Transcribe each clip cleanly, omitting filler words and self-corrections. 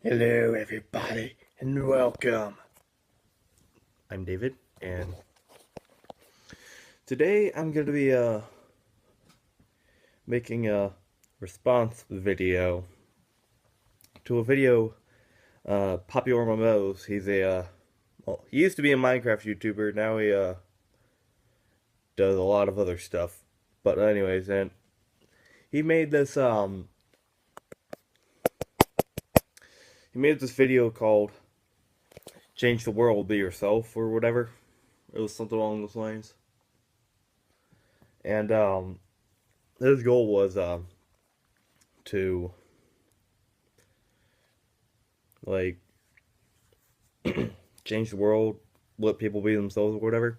Hello, everybody, and welcome. I'm David, and today I'm going to be making a response video to a video. PopularMMOs. He's well, he used to be a Minecraft YouTuber. Now he does a lot of other stuff. But anyways, and he made this video called "Change the World, Be Yourself" or whatever. It was something along those lines. And his goal was to like change the world, let people be themselves or whatever.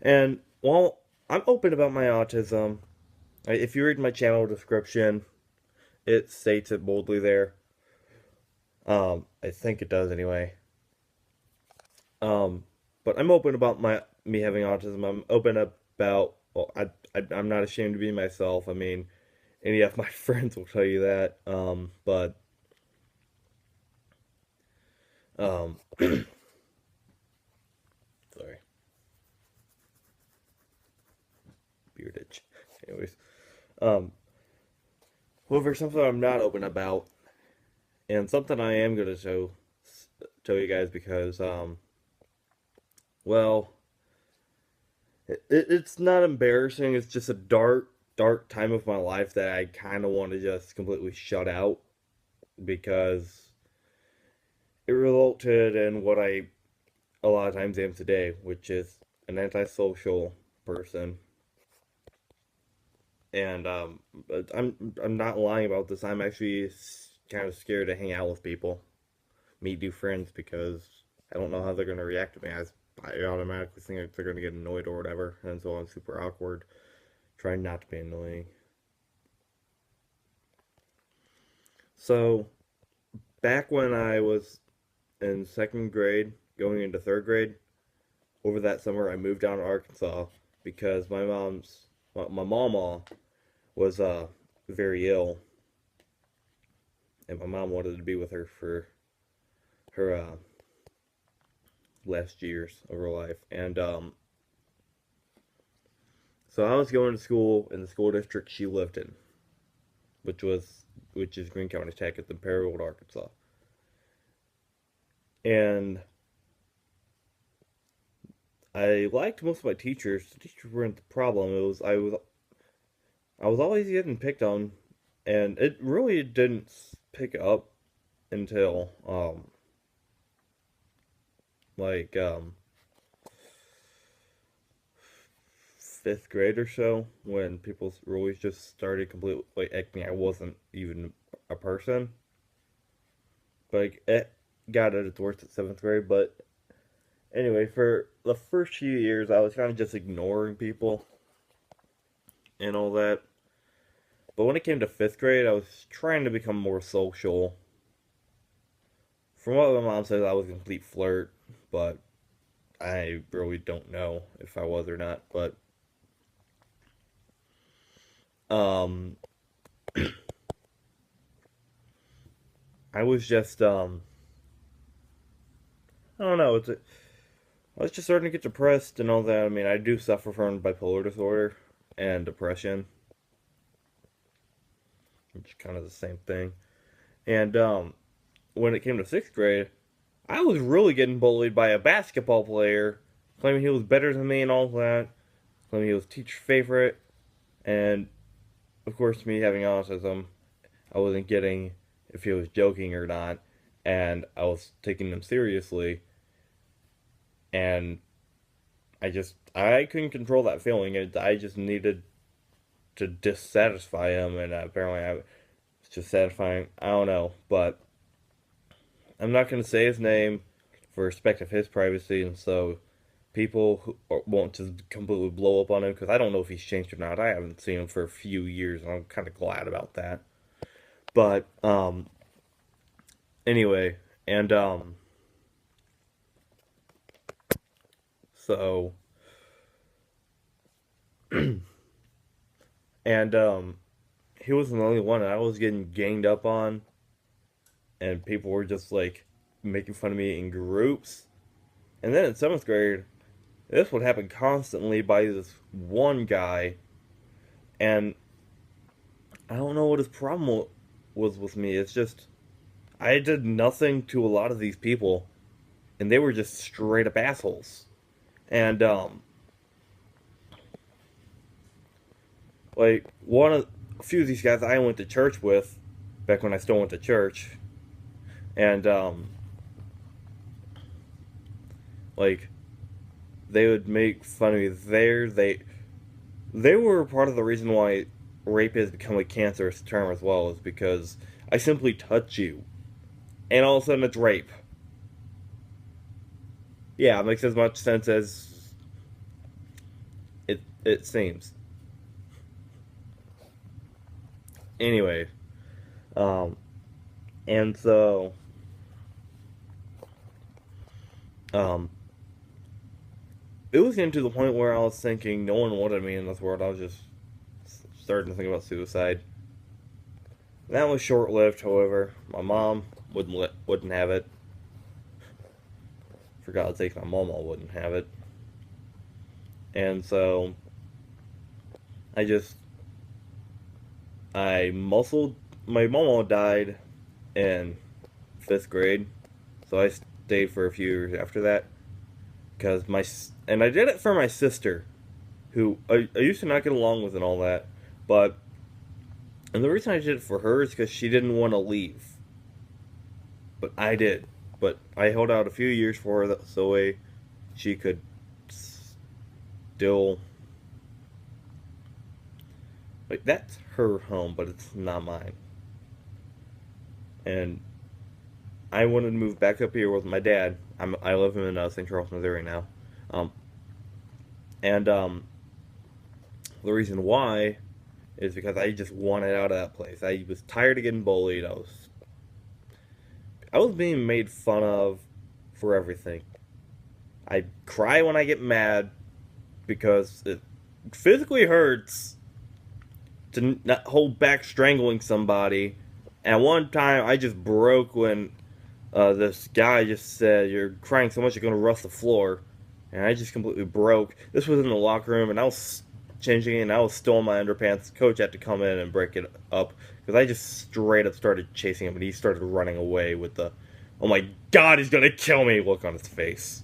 And well, I'm open about my autism. If you read my channel description, it states it boldly there. I think it does anyway. But I'm open about me having autism. I'm open about I'm not ashamed to be myself. I mean, any of my friends will tell you that. But sorry, beard itch. Anyways, um, however, something I'm not open about, and something I am gonna tell you guys because well, it's not embarrassing. It's just a dark time of my life that I kind of want to just completely shut out because it resulted in what I a lot of times am today, which is an antisocial person. And but I'm not lying about this. I'm actually kind of scared to hang out with people, meet new friends, because I don't know how they're gonna react to me. I automatically think they're gonna get annoyed or whatever, and so I'm super awkward, trying not to be annoying. So back when I was in second grade, going into third grade, over that summer I moved down to Arkansas because my mama was very ill, and my mom wanted to be with her for her last years of her life. And so I was going to school in the school district she lived in, which is Greene County Tech at the Paragould, Arkansas. And I liked most of my teachers. The teachers weren't the problem. I was always getting picked on, and it really didn't pick up until like fifth grade or so, when people really just started completely like acting I wasn't even a person. Like it got at its worst at seventh grade, but anyway, for the first few years, I was kind of just ignoring people and all that. But when it came to fifth grade, I was trying to become more social. From what my mom says, I was a complete flirt, but I really don't know if I was or not. But um, I was just I don't know. I was just starting to get depressed and all that. I mean, I do suffer from bipolar disorder and depression, which is kind of the same thing. And when it came to sixth grade, I was really getting bullied by a basketball player, claiming he was better than me and all that, claiming he was teacher favorite, and of course, me having autism, I wasn't getting if he was joking or not, and I was taking him seriously, and I couldn't control that feeling. I just needed to dissatisfy him, and apparently I was just satisfying. I don't know, but I'm not going to say his name for respect of his privacy, and so people who won't just completely blow up on him, because I don't know if he's changed or not. I haven't seen him for a few years, and I'm kind of glad about that. But anyway, and so and he wasn't the only one. I was getting ganged up on and people were just like making fun of me in groups. And then in 7th grade, this would happen constantly by this one guy, and I don't know what his problem was with me. It's just I did nothing to a lot of these people, and they were just straight up assholes. And like a few of these guys I went to church with back when I still went to church, and like they would make fun of me there. They were part of the reason why rape has become a cancerous term as well, is because I simply touch you, and all of a sudden it's rape. Yeah, it makes as much sense as it seems. Anyway, um, and so um, it was getting to the point where I was thinking no one wanted me in this world. I was just starting to think about suicide. That was short lived, however. My mom wouldn't have it. For God's sake, my mama wouldn't have it. And so I muscled. My mama died in 5th grade, so I stayed for a few years after that. And I did it for my sister, who I used to not get along with and all that, and the reason I did it for her is because she didn't want to leave, but I did. But I held out a few years for her so she could still, like, that's her home, but it's not mine. And I wanted to move back up here with my dad. I live in St. Charles, Missouri now. Um, and the reason why is because I just wanted out of that place. I was tired of getting bullied. I was being made fun of for everything. I cry when I get mad because it physically hurts to not hold back strangling somebody. And one time I just broke when this guy just said, "You're crying so much you're going to rust the floor." And I just completely broke. This was in the locker room, and I was changing, and I was still in my underpants. The coach had to come in and break it up, because I just straight up started chasing him, and he started running away with the, "Oh my God, he's going to kill me" look on his face.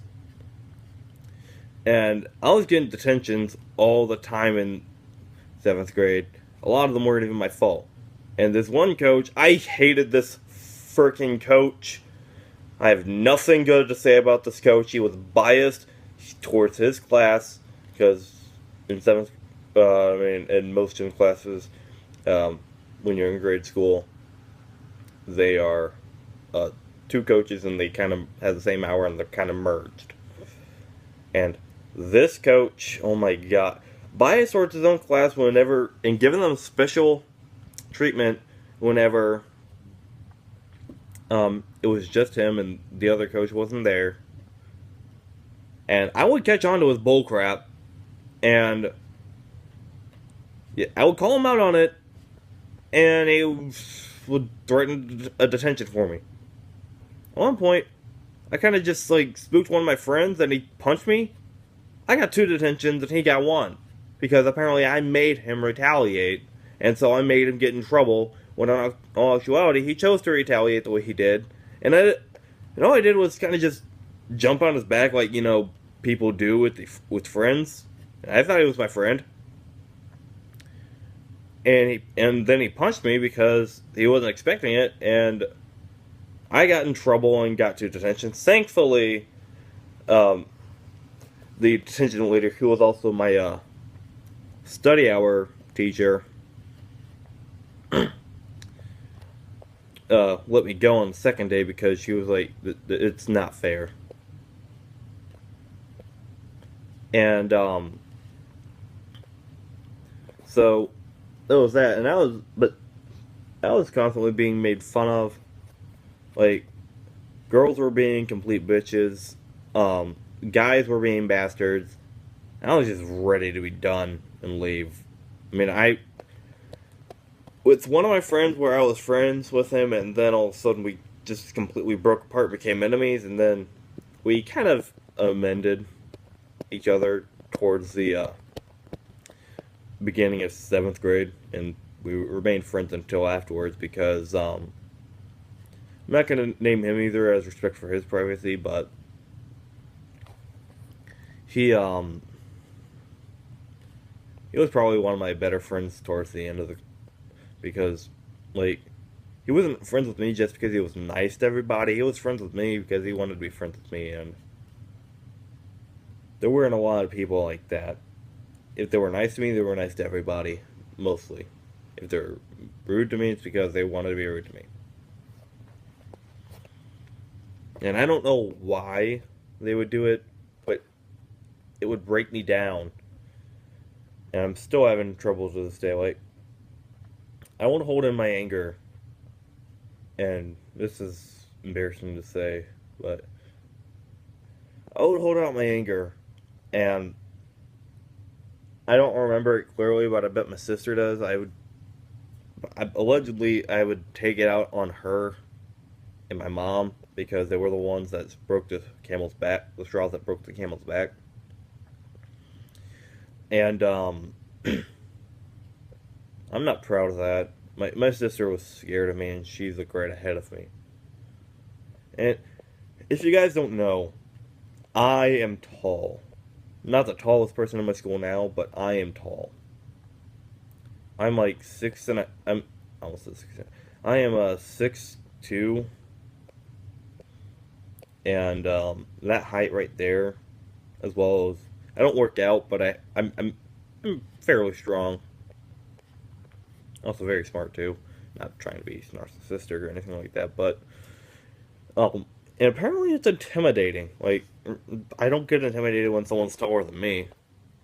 And I was getting detentions all the time in 7th grade. A lot of them weren't even my fault. And this one coach, I hated this freaking coach. I have nothing good to say about this coach. He was biased towards his class, because in in most gym classes, when you're in grade school, they are two coaches, and they kind of have the same hour, and they're kind of merged. And this coach, oh my God, biased towards his own class and giving them special treatment whenever it was just him and the other coach wasn't there. And I would catch on to his bullcrap, and yeah, I would call him out on it, and he would threaten a detention for me. At one point, I kind of just spooked one of my friends, and he punched me. I got 2 detentions, and he got 1, because apparently I made him retaliate, and so I made him get in trouble. When in all actuality, he chose to retaliate the way he did, and all I did was kind of just jump on his back like people do with friends. I thought he was my friend, and then he punched me because he wasn't expecting it, and I got in trouble and got 2 detentions. Thankfully, the detention leader, who was also my study hour teacher, let me go on the second day, because she was like, "It's not fair." And so there was that, and I was constantly being made fun of. Like, girls were being complete bitches, guys were being bastards, and I was just ready to be done and leave. I mean, with one of my friends, where I was friends with him, and then all of a sudden just completely broke apart, became enemies, and then we kind of amended each other towards the beginning of 7th grade, and we remained friends until afterwards because I'm not going to name him either as respect for his privacy, but he he was probably one of my better friends towards the end of the because like he wasn't friends with me just because he was nice to everybody. He was friends with me because he wanted to be friends with me, and there weren't a lot of people like that. If they were nice to me, they were nice to everybody, mostly. If they're rude to me, it's because they wanted to be rude to me. And I don't know why they would do it, but it would break me down. And I'm still having trouble to this day. Like, I won't hold in my anger, and this is embarrassing to say, but I would hold out my anger, and I don't remember it clearly, but I bet my sister does. Allegedly, I would take it out on her and my mom because they were the ones that broke the camel's back, the straws that broke the camel's back. And I'm not proud of that. My sister was scared of me, and she's a grade ahead of me. And if you guys don't know, I am tall. Not the tallest person in my school now, but I am tall. I'm like I'm almost 6. I am a 6'2", and that height right there, as well as I don't work out, but I'm fairly strong. Also very smart too. Not trying to be narcissistic or anything like that, but um, and apparently it's intimidating. Like I don't get intimidated when someone's taller than me,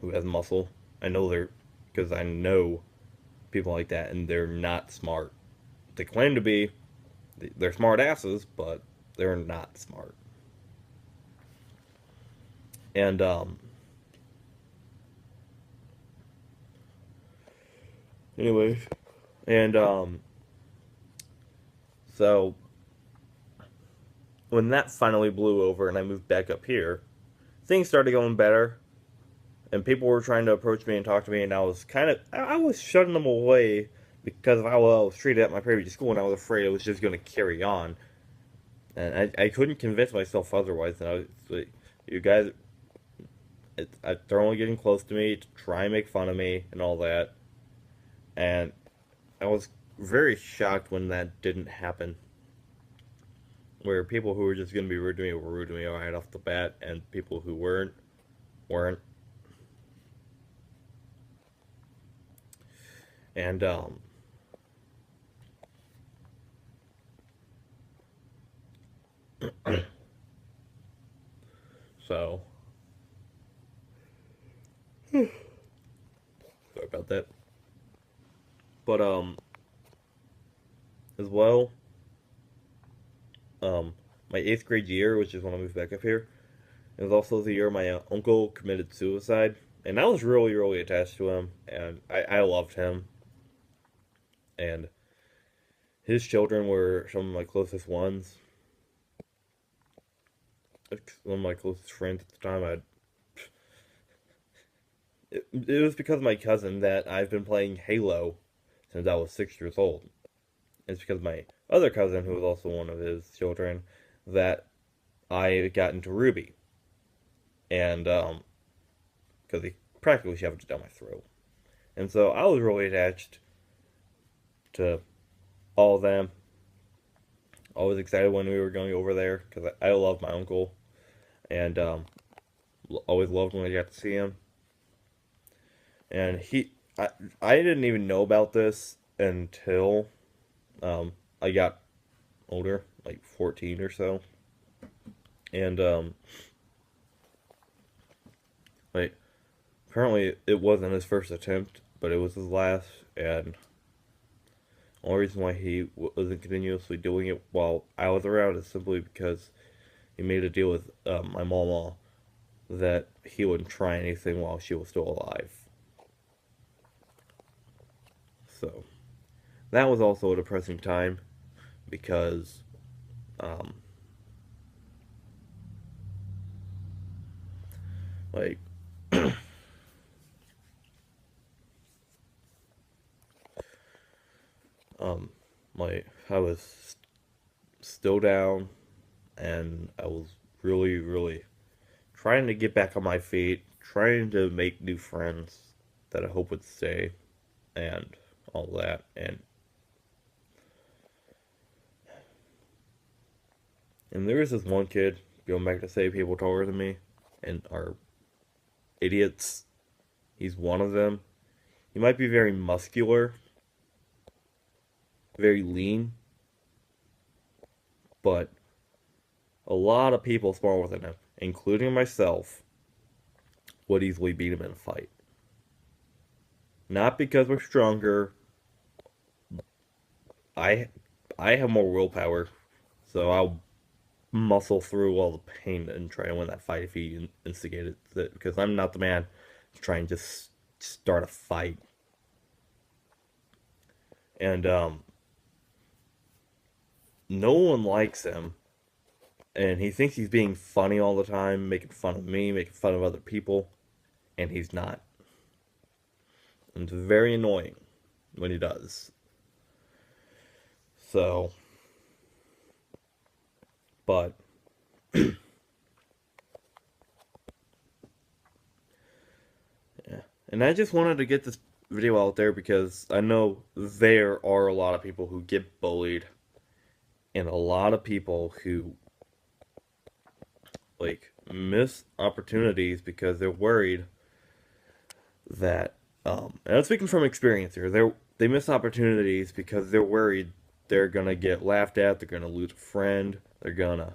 who has muscle. I know because I know people like that, and they're not smart. They claim to be. They're smart asses, but they're not smart. And anyways, and so when that finally blew over and I moved back up here, things started going better, and people were trying to approach me and talk to me, and I was shutting them away because of how well I was treated at my previous school, and I was afraid it was just going to carry on. And I couldn't convince myself otherwise. And I was like, you guys, they're only getting close to me to try and make fun of me and all that. And I was very shocked when that didn't happen. Where people who were just going to be rude to me were rude to me right off the bat, and people who weren't. And so sorry about that. But as well, my 8th grade year, which is when I moved back up here, it was also the year my uncle committed suicide, and I was really, really attached to him, and I loved him, and his children were some of my closest ones. One of my closest friends at the time. It was because of my cousin that I've been playing Halo since I was 6 years old. It's because of my other cousin, who was also one of his children, that I got into Ruby. And, because he practically shoved it down my throat. And so I was really attached to all of them. I was excited when we were going over there, because I love my uncle. And, always loved when I got to see him. And I didn't even know about this until I got older, like 14 or so. And like apparently it wasn't his first attempt, but it was his last. And the only reason why he wasn't continuously doing it while I was around is simply because he made a deal with my mama that he wouldn't try anything while she was still alive. So that was also a depressing time because Um, like, um, like I was still down, and I was really, really trying to get back on my feet, trying to make new friends that I hope would stay, and all that. And there was this one kid, going back to say people taller than me and are idiots. He's one of them. He might be very muscular, very lean, but a lot of people smaller than him, including myself, would easily beat him in a fight. Not because we're stronger. I I have more willpower, so I'll muscle through all the pain and try to win that fight if he instigated it. Because I'm not the man to try and just start a fight. And no one likes him, and he thinks he's being funny all the time, making fun of me, making fun of other people, and he's not. And it's very annoying when he does. So, but yeah. And I just wanted to get this video out there because I know there are a lot of people who get bullied and a lot of people who like miss opportunities because they're worried that and I'm speaking from experience here. They miss opportunities because they're worried they're gonna get laughed at, they're gonna lose a friend, they're gonna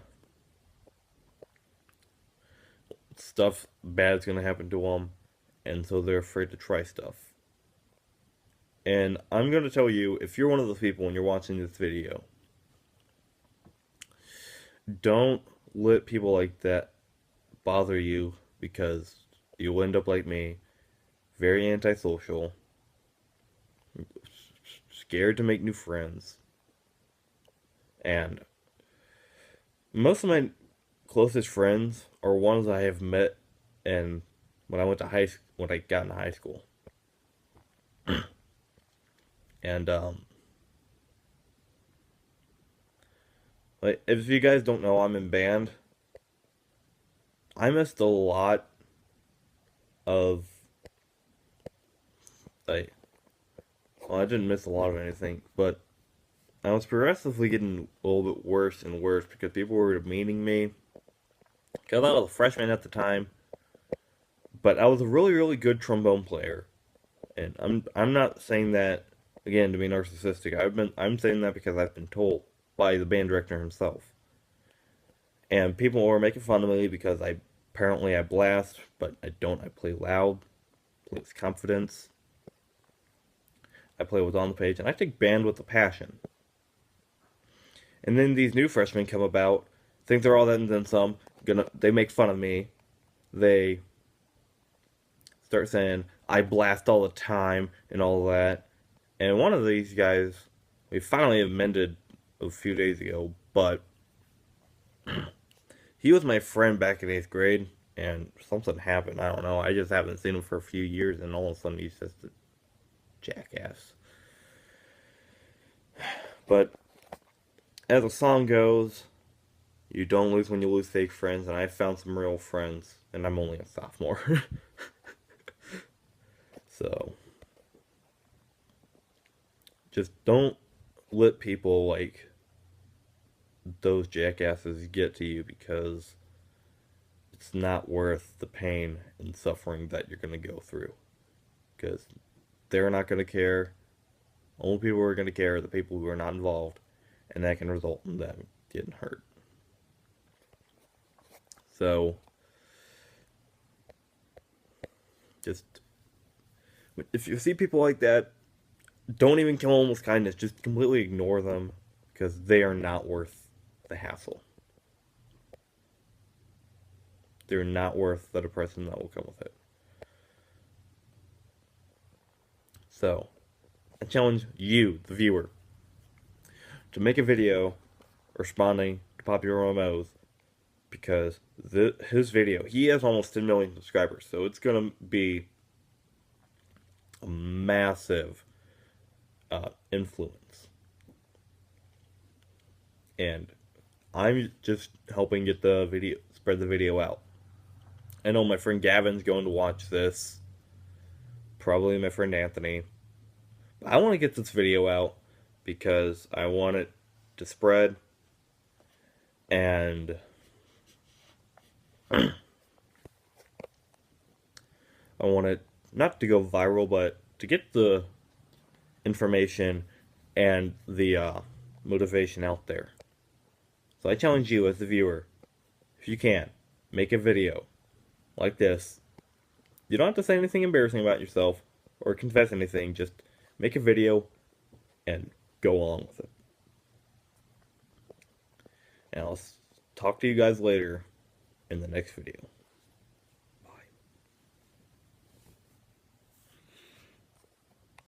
stuff bad's gonna happen to them, and so they're afraid to try stuff. And I'm gonna tell you, if you're one of those people and you're watching this video, don't let people like that bother you because you'll end up like me, very antisocial, scared to make new friends, and most of my closest friends are ones I have met and when I went to when I got into high school. And like if you guys don't know, I'm in band. I missed a lot of like well, I didn't miss a lot of anything, but I was progressively getting a little bit worse and worse because people were demeaning me. Because I was a freshman at the time, but I was a really, really good trombone player. And I'm not saying that again to be narcissistic. I'm saying that because I've been told by the band director himself. And people were making fun of me because I blast, but I don't. I play loud, play with confidence. I play what's on the page, and I take band with a passion. And then these new freshmen come about, think they're all that and then some. They make fun of me. They start saying I blast all the time and all that. And one of these guys, we finally amended a few days ago, but he was my friend back in 8th grade, and something happened. I don't know. I just haven't seen him for a few years, and all of a sudden he's just a jackass. But as the song goes, you don't lose when you lose fake friends, and I found some real friends, and I'm only a sophomore. So, just don't let people like those jackasses get to you because it's not worth the pain and suffering that you're going to go through. Because they're not going to care. Only people who are going to care are the people who are not involved, and that can result in them getting hurt. So, just if you see people like that, don't even kill them with kindness. Just completely ignore them because they are not worth the hassle. They're not worth the depression that will come with it. So, I challenge you, the viewer, to make a video responding to PopularMMOs, because his video, he has almost 10 million subscribers, so it's gonna be a massive influence. And I'm just helping get the video, spread the video out. I know my friend Gavin's going to watch this, probably my friend Anthony. But I want to get this video out because I want it to spread, and I want it not to go viral, but to get the information and the motivation out there. So I challenge you as the viewer, if you can, make a video like this. You don't have to say anything embarrassing about yourself or confess anything, just make a video and go along with it. And I'll talk to you guys later in the next video.